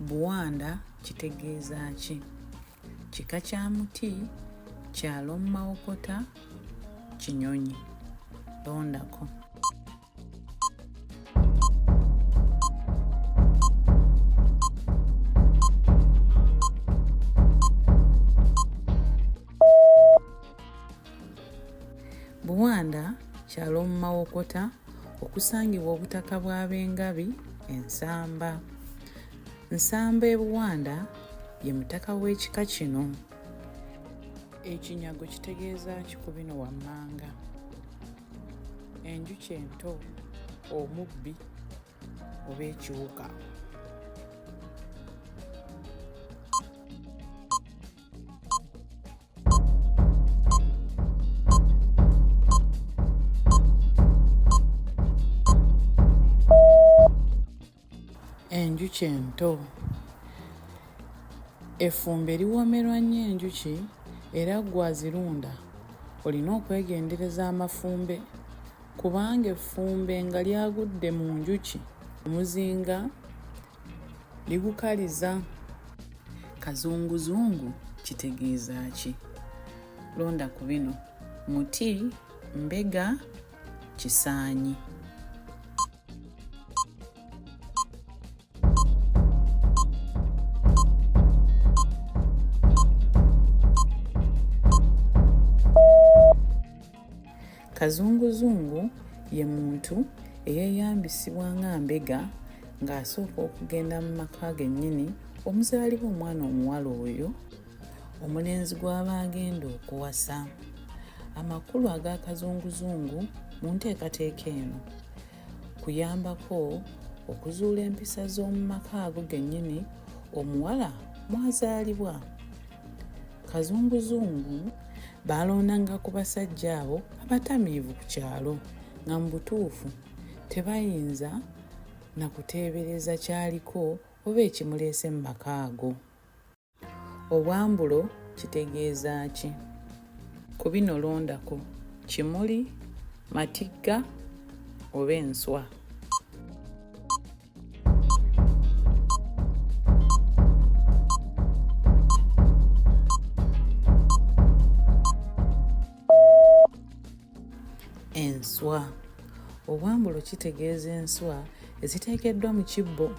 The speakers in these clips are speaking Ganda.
Buwanda kitegeeza ki? Kika kya muti, kyalo mu mawokota, kinyonyi. Londako. Buwanda kyalo mu mawokota okusangibwa obutaka bw'Abengabi Ensamba. Nsamba e Buwanda ye mutaka w'ekika kino. Ekinyago kitegeeza ki ku bino wammanga? Enjuki ento, omubbi oba ekiwuka. Enjuki ento. Effumbe liwomerwa nnyo enjuki era gwazirunda olina okwegendereza amafumbe kubanga effumbe nga lyagudde mu njuki omuzinga ligukaliza. Kazunguzungu kitegeeza ki? Londa ku bino: muti, mbega, kisaanyi. Kazunguzungu ye muntu eyeeyambisibwa nga mbega ng'asooka okugenda mu maka gennyini omuzaalibwa omwana omuwala oyo omulenzi gw'aba agenda okuwasa. Amakulu aga kazunguzungu mu nteekateeka eno kuyambako okuzuula empisa z'omu maka ago gennyini omuwala mwazaalibwa. Kazunguzungu baalondanga ku basajja abo abatamiivu ku kyalo nga mu butuufu tebayinza na kuteebereza kyaliko oba ekimuleese mu maka ago. Obwambulo kitegeeza ki? Ku bino londako: kimuli, matigga oba enswa. Enswa. Obwambulo kitegeeza enswa eziteekeddwa mu kibbo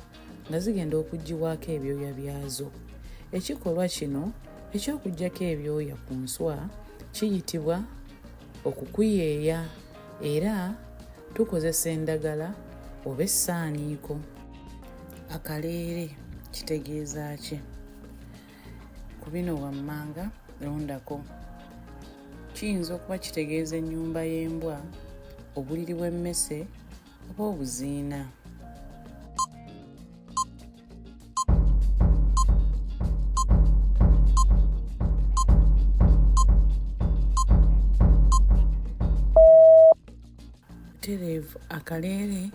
nga zigenda okuggyibwako ebyoya byazo. Ekikolwa kino eky'okuggyako ebyoya ku nswa kiyitibwa okukuyeeya era tukozesa endagala oba essaaniiko. Akaleere kitegeeza ki? Ku bino wammanga londako. Kiyinza okuba kitegeeza ennyumba y'embwa, obuliri bw'emmese oba obuziina. Butereevu, akaleere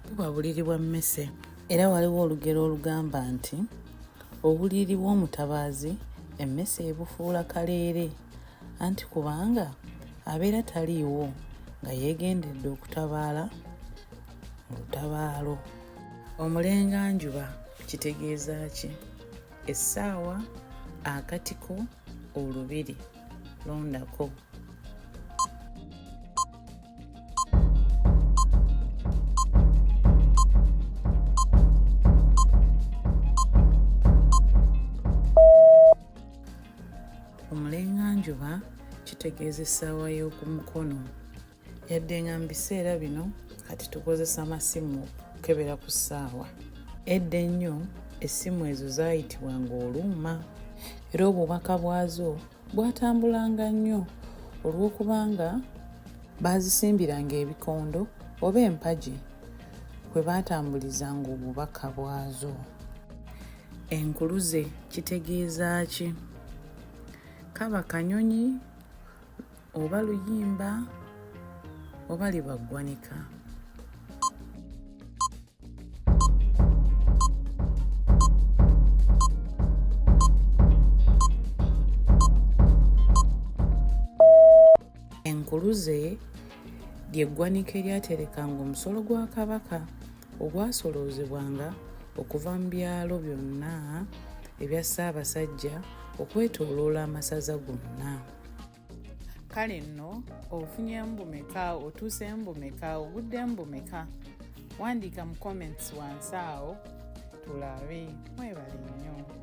buba buliri bwa mmese era waliwo olugero olugamba nti obuliri bw'omutabaazi emmese ebufuula kaleere, anti kubanga abeera taliiwo nga yeegendedde okutabaala mu lutabaalo. Omulenganjuba kitegeeza ki? Essaawa, akatiko, olubiri. Londako. Omulenganjuba kitegeeza essaawa y'oku mukono, yadde nga mu biseera bino kati tukozesa masimu okukebera ku ssaawa. Edda ennyo essimu ezo zaayitibwanga oluuma era obubaka bwazo bwatambulanga nnyo olw'okubanga baazisimbiranga ebikondo oba empagi kwe baatambulizanga obubaka bwazo. Enkuluze kitegeeza ki? Kaba kanyonyi oba luyimba oba liba ggwanika. Enkuluze ly'eggwanika eryaterekanga omusolo gwa Kabaka ogwasoloozebwanga okuva mu byalo byonna ebya Ssaabasajja okwetooloola amasaza gonna. Kale nno ofunyemu bumeka, otuuseemu bumeka, oguddemu bumeka? Wandiika mu comments wansi awo tulabe. Mwebale nnyo.